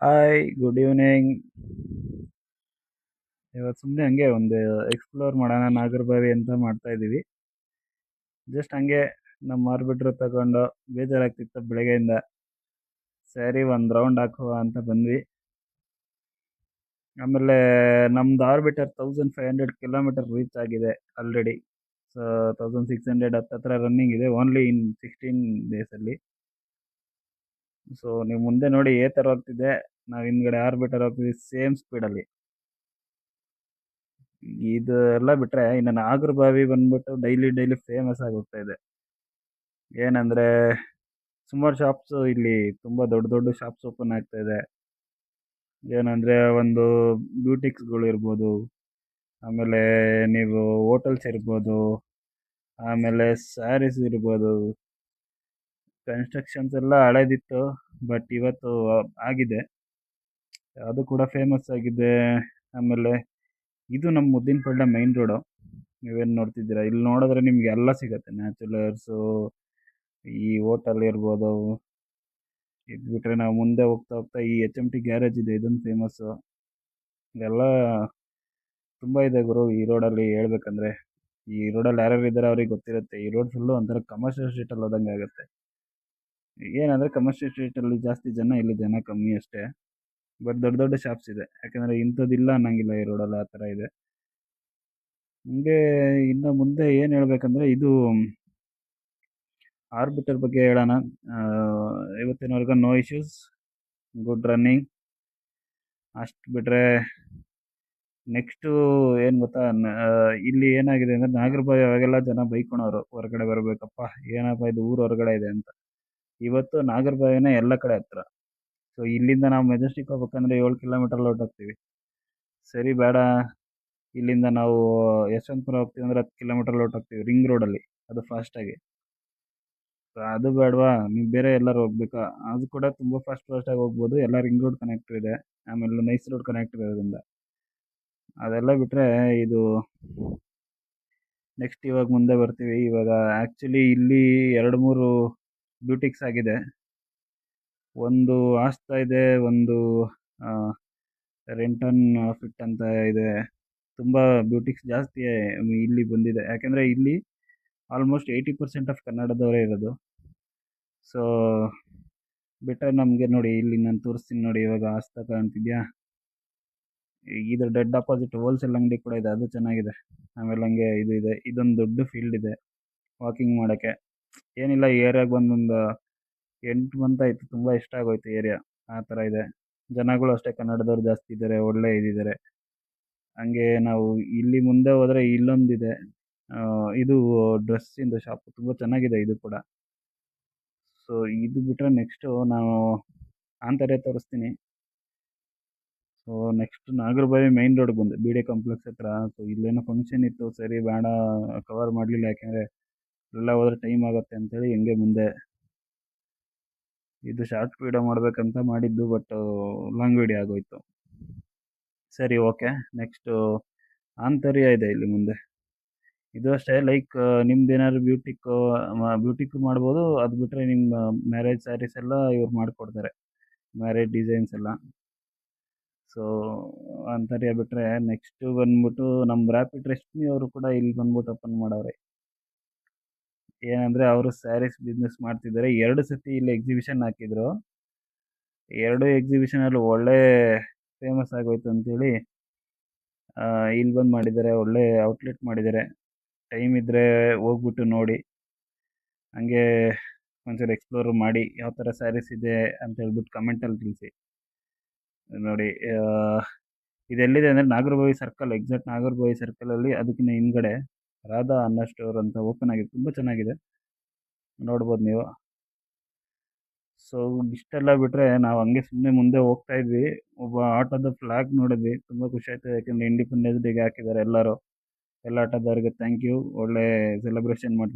Hi, good evening. ಇವತ್ತು ಸುಮ್ಮನೆ ಹಂಗೆ ಒಂದು ಎಕ್ಸ್ಪ್ಲೋರ್ ಮಾಡೋಣ ನಾಗರಬಾವಿ ಅಂತ ಮಾಡ್ತಾ ಇದ್ದೀವಿ. ಜಸ್ಟ್ ಹಂಗೆ ನಮ್ಮ ಆರ್ಬಿಟ್ರ್ ತಗೊಂಡು ಬೇಜಾರಾಗ್ತಿತ್ತು ಬೆಳಗ್ಗೆಯಿಂದ. ಸರಿ ಒಂದು ರೌಂಡ್ ಹಾಕುವ ಅಂತ ಬಂದ್ವಿ. ಆಮೇಲೆ ನಮ್ದು ಆರ್ಬಿಟರ್ 1500 ಕಿಲೋಮೀಟರ್ ರೀಚ್ ಆಗಿದೆ ಆಲ್ರೆಡಿ. ಸೊ 1600 ಹತ್ತತ್ರ ರನ್ನಿಂಗ್ ಇದೆ ಓನ್ಲಿ ಇನ್ 16 ಡೇಸಲ್ಲಿ. ಸೊ ನೀವು ಮುಂದೆ ನೋಡಿ ಏ ಥರ ಹೋಗ್ತಿದೆ, ನಾವು ಹಿಂದ್ಗಡೆ ಆರ್ಬಿಟರ್ ಹೋಗ್ತಿದ್ವಿ ಸೇಮ್ ಸ್ಪೀಡಲ್ಲಿ. ಇದು ಎಲ್ಲ ಬಿಟ್ರೆ ಇನ್ನು ನಾಗರಬಾವಿ ಬಂದ್ಬಿಟ್ಟು ಡೈಲಿ ಫೇಮಸ್ ಆಗಿ ಹೋಗ್ತಾ ಇದೆ. ಏನಂದ್ರೆ ಸುಮಾರು ಶಾಪ್ಸ್ ಇಲ್ಲಿ ತುಂಬಾ ದೊಡ್ಡ ದೊಡ್ಡ ಶಾಪ್ಸ್ ಓಪನ್ ಆಗ್ತಾ ಇದೆ. ಏನಂದ್ರೆ ಒಂದು ಬ್ಯೂಟಿಕ್ಸ್ಗಳು ಇರ್ಬೋದು, ಆಮೇಲೆ ನೀವು ಹೋಟೆಲ್ಸ್ ಇರ್ಬೋದು, ಆಮೇಲೆ ಸ್ಯಾರೀಸ್ ಇರ್ಬೋದು. ಕನ್ಸ್ಟ್ರಕ್ಷನ್ಸ್ ಎಲ್ಲ ಹಳೇದಿತ್ತು, ಬಟ್ ಇವತ್ತು ಆಗಿದೆ, ಅದು ಕೂಡ ಫೇಮಸ್ ಆಗಿದೆ. ಆಮೇಲೆ ಇದು ನಮ್ಮ ಮುದ್ದಿನಪಳ್ಳ ಮೈನ್ ರೋಡು. ನೀವೇನು ನೋಡ್ತಿದ್ದೀರಾ, ಇಲ್ಲಿ ನೋಡಿದ್ರೆ ನಿಮ್ಗೆ ಎಲ್ಲ ಸಿಗತ್ತೆ. ನ್ಯಾಚುರಲ್ಸು, ಈ ಹೋಟೆಲ್ ಇರ್ಬೋದು. ಇದು ಬಿಟ್ರೆ ನಾವು ಮುಂದೆ ಹೋಗ್ತಾ ಹೋಗ್ತಾ ಈ HMT ಗ್ಯಾರೇಜ್ ಇದೆ, ಇದೊಂದು ಫೇಮಸ್ಸು. ಇದೆಲ್ಲ ತುಂಬ ಇದೆ ಗುರು ಈ ರೋಡಲ್ಲಿ ಹೇಳ್ಬೇಕಂದ್ರೆ. ಈ ರೋಡಲ್ಲಿ ಯಾರ್ಯಾರು ಇದ್ದಾರೆ ಅವ್ರಿಗೆ ಗೊತ್ತಿರುತ್ತೆ. ಈ ರೋಡ್ ಫುಲ್ಲು ಒಂಥರ ಕಮರ್ಷಿಯಲ್ ಸ್ಟ್ರೀಟಲ್ಲಿ ಹೋದಂಗೆ ಆಗುತ್ತೆ. ಏನಂದರೆ ಕಮರ್ಷಿಯಲ್ ಸ್ಟ್ರೀಟಲ್ಲಿ ಜಾಸ್ತಿ ಜನ, ಇಲ್ಲಿ ಜನ ಕಮ್ಮಿ ಅಷ್ಟೇ. ಬಟ್ ದೊಡ್ಡ ದೊಡ್ಡ ಶಾಪ್ಸ್ ಇದೆ, ಯಾಕಂದರೆ ಇಂಥದ್ದಿಲ್ಲ ಅನ್ನಂಗಿಲ್ಲ ಈ ರೋಡಲ್ಲಿ, ಆ ಥರ ಇದೆ. ಹಂಗೆ ಇನ್ನು ಮುಂದೆ ಏನು ಹೇಳ್ಬೇಕಂದ್ರೆ, ಇದು ಆರ್ಬಿಟರ್ ಬಗ್ಗೆ ಹೇಳೋಣ. ಇವತ್ತಿನವರೆಗೂ ನೋ ಇಶ್ಯೂಸ್, ಗುಡ್ ರನ್ನಿಂಗ್. ಅಷ್ಟು ಬಿಟ್ಟರೆ ನೆಕ್ಸ್ಟು ಏನು ಗೊತ್ತಾ, ಇಲ್ಲಿ ಏನಾಗಿದೆ ಅಂದರೆ ನಾಗರಬಾವಿ ಅವಾಗೆಲ್ಲ ಜನ ಬೈಕೊಳೋರು, ಹೊರಗಡೆ ಬರಬೇಕಪ್ಪ ಏನಪ್ಪ ಇದು ಊರು ಹೊರಗಡೆ ಇದೆ ಅಂತ. ಇವತ್ತು ನಾಗರಬಾವಿನೇ ಎಲ್ಲ ಕಡೆ ಹತ್ರ. ಸೊ ಇಲ್ಲಿಂದ ನಾವು ಮೆಜೆಸ್ಟಿಕ್ ಹೋಗ್ಬೇಕಂದ್ರೆ 7 ಕಿಲೋಮೀಟರ್ ಹೊರಟೋಗ್ತೀವಿ. ಸರಿ ಬೇಡ, ಇಲ್ಲಿಂದ ನಾವು ಯಶವಂತಪುರ ಹೋಗ್ತೀವಿ ಅಂದರೆ 10 ಕಿಲೋಮೀಟರ್ ಹೊರಟೋಗ್ತೀವಿ ರಿಂಗ್ ರೋಡಲ್ಲಿ, ಅದು ಫಾಸ್ಟಾಗಿ. ಅದು ಬೇಡವಾ, ನೀವು ಬೇರೆ ಎಲ್ಲರೂ ಹೋಗ್ಬೇಕಾ, ಅದು ಕೂಡ ತುಂಬ ಫಾಸ್ಟಾಗಿ ಹೋಗ್ಬೋದು. ಎಲ್ಲ ರಿಂಗ್ ರೋಡ್ ಕನೆಕ್ಟರ್ ಇದೆ, ಆಮೇಲೆ ನೈಸ್ ರೋಡ್ ಕನೆಕ್ಟರ್ ಇರೋದ್ರಿಂದ. ಅದೆಲ್ಲ ಬಿಟ್ಟರೆ ಇದು ನೆಕ್ಸ್ಟ್ ಇವಾಗ ಮುಂದೆ ಬರ್ತೀವಿ. ಇವಾಗ ಆ್ಯಕ್ಚುಲಿ ಇಲ್ಲಿ 2-3 ಬ್ಯೂಟಿಕ್ಸ್ ಆಗಿದೆ. ಒಂದು ಆಸ್ತಾ ಇದೆ, ಒಂದು ರೆಂಟನ್ ಫಿಟ್ ಅಂತ ಇದೆ. ತುಂಬ ಬ್ಯೂಟಿಕ್ಸ್ ಜಾಸ್ತಿ ಇಲ್ಲಿ ಬಂದಿದೆ, ಯಾಕೆಂದರೆ ಇಲ್ಲಿ ಆಲ್ಮೋಸ್ಟ್ 80% ಆಫ್ ಕನ್ನಡದವರೇ ಇರೋದು. ಸೊ ಬಿಟ್ಟರೆ ನಮಗೆ ನೋಡಿ, ಇಲ್ಲಿ ನಾನು ತೋರಿಸ್ತೀನಿ ನೋಡಿ, ಇವಾಗ ಆಸ್ತಾ ಕಾಣ್ತಿದ್ಯಾ, ಇದ್ರ ಡೆಡ್ ಅಪೋಸಿಟ್ ಹೋಲ್ಸೇಲ್ ಅಂಗಡಿ ಕೂಡ ಇದೆ, ಅದು ಚೆನ್ನಾಗಿದೆ. ಆಮೇಲೆ ಹಂಗೆ ಇದು ಇದೆ, ಇದೊಂದು ದೊಡ್ಡ ಫೀಲ್ಡ್ ಇದೆ ವಾಕಿಂಗ್ ಮಾಡೋಕ್ಕೆ. ಏನಿಲ್ಲ, ಈ ಏರಿಯಾಗೆ ಬಂದೊಂದು 8 ಮಂತ್ ಆಯಿತು, ತುಂಬ ಇಷ್ಟ ಆಗೋಯ್ತು ಏರಿಯಾ, ಆ ಥರ ಇದೆ. ಜನಗಳು ಅಷ್ಟೇ ಕನ್ನಡದವ್ರು ಜಾಸ್ತಿ ಇದ್ದಾರೆ, ಒಳ್ಳೆ ಇದಿದ್ದಾರೆ. ಹಂಗೆ ನಾವು ಇಲ್ಲಿ ಮುಂದೆ ಹೋದರೆ ಇಲ್ಲೊಂದಿದೆ, ಇದು ಡ್ರೆಸ್ಸಿಂದು ಶಾಪು, ತುಂಬ ಚೆನ್ನಾಗಿದೆ ಇದು ಕೂಡ. ಸೊ ಇದು ಬಿಟ್ಟರೆ ನೆಕ್ಸ್ಟು ನಾವು ಆಂತರ್ಯ ತೋರಿಸ್ತೀನಿ. ಸೊ ನೆಕ್ಸ್ಟ್ ನಾಗರಬಾವಿ ಮೈನ್ ರೋಡ್ಗೆ ಬಂದೆ, BD ಕಾಂಪ್ಲೆಕ್ಸ್ ಹತ್ರ. ಸೊ ಇಲ್ಲೇನೋ ಫಂಕ್ಷನ್ ಇತ್ತು, ಸರಿ ಬೇಡ ಕವರ್ ಮಾಡಲಿಲ್ಲ, ಯಾಕೆಂದರೆ ಎಲ್ಲ ಹೋದ್ರೆ ಟೈಮ್ ಆಗುತ್ತೆ ಅಂತೇಳಿ ಹೆಂಗೆ ಮುಂದೆ. ಇದು ಶಾರ್ಟ್ ವಿಡಿಯೋ ಮಾಡಬೇಕಂತ ಮಾಡಿದ್ದು, ಬಟ್ ಲಾಂಗ್ ವಿಡಿಯೋ ಆಗೋಯ್ತು. ಸರಿ, ಓಕೆ. ನೆಕ್ಸ್ಟು ಆಂತರ್ಯ ಇದೆ ಇಲ್ಲಿ ಮುಂದೆ. ಇದು ಅಷ್ಟೇ, ಲೈಕ್ ನಿಮ್ದೇನಾದ್ರು ಬ್ಯೂಟಿಕ್ ಮಾಡ್ಬೋದು. ಅದು ಬಿಟ್ಟರೆ ನಿಮ್ಮ ಮ್ಯಾರೇಜ್ ಸ್ಯಾರೀಸ್ ಎಲ್ಲ ಇವ್ರು ಮಾಡಿಕೊಡ್ತಾರೆ, ಮ್ಯಾರೇಜ್ ಡಿಸೈನ್ಸ್ ಎಲ್ಲ. ಸೊ ಆಂತರ್ಯ ಬಿಟ್ಟರೆ ನೆಕ್ಸ್ಟು ಬಂದ್ಬಿಟ್ಟು ನಮ್ಮ ರ್ಯಾಪಿಡ್ ರೆಸ್ಮಿ ಅವರು ಕೂಡ ಇಲ್ಲಿ ಬಂದ್ಬಿಟ್ಟು ಓಪನ್ ಮಾಡವ್ರೆ. ಏನಂದರೆ ಅವರು ಸ್ಯಾರೀಸ್ ಬಿಸ್ನೆಸ್ ಮಾಡ್ತಿದ್ದಾರೆ. 2 ಸತಿ ಇಲ್ಲಿ ಎಕ್ಸಿಬಿಷನ್ ಹಾಕಿದ್ರು. 2 ಎಕ್ಸಿಬಿಷನಲ್ಲಿ ಒಳ್ಳೆ ಫೇಮಸ್ ಆಗೋಯ್ತು ಅಂತೇಳಿ ಇಲ್ಲಿ ಬಂದು ಮಾಡಿದ್ದಾರೆ, ಒಳ್ಳೆ ಔಟ್ಲೆಟ್ ಮಾಡಿದ್ದಾರೆ. ಟೈಮ್ ಇದ್ದರೆ ಹೋಗ್ಬಿಟ್ಟು ನೋಡಿ, ಹಂಗೆ ಒಂದ್ಸರಿ ಎಕ್ಸ್ಪ್ಲೋರ್ ಮಾಡಿ ಯಾವ ಥರ ಸ್ಯಾರೀಸ್ ಇದೆ ಅಂತ ಹೇಳ್ಬಿಟ್ಟು ಕಮೆಂಟಲ್ಲಿ ತಿಳಿಸಿ. ನೋಡಿ, ಇದೆಲ್ಲಿದೆ ಅಂದರೆ ನಾಗರಬಾವಿ ಸರ್ಕಲ್, ಎಕ್ಸಾಕ್ಟ್ ನಾಗರಬಾವಿ ಸರ್ಕಲಲ್ಲಿ, ಅದಕ್ಕಿಂತ ಹಿಂದ್ಗಡೆ ರಾಧಾ ಅನ್ನೋ ಸ್ಟೋರ್ ಅಂತ ಓಪನ್ ಆಗಿದೆ, ತುಂಬ ಚೆನ್ನಾಗಿದೆ, ನೋಡ್ಬೋದು ನೀವು. ಸೊ ಇಷ್ಟೆಲ್ಲ ಬಿಟ್ಟರೆ ನಾವು ಹಂಗೆ ಸುಮ್ಮನೆ ಮುಂದೆ ಹೋಗ್ತಾ ಇದ್ವಿ. ಒಬ್ಬ ಆಟೋದ ಫ್ಲಾಗ್ ನೋಡಿದ್ವಿ, ತುಂಬ ಖುಷಿ ಆಯಿತು, ಯಾಕೆಂದರೆ ಇಂಡಿಪೆಂಡೆನ್ಸ್ ಡೇಗೆ ಹಾಕಿದ್ದಾರೆ ಎಲ್ಲರೂ. ಎಲ್ಲ ಆಟೋದವ್ರಿಗೆ ಥ್ಯಾಂಕ್ ಯು, ಒಳ್ಳೆ ಸೆಲೆಬ್ರೇಷನ್ ಮಾಡಿ.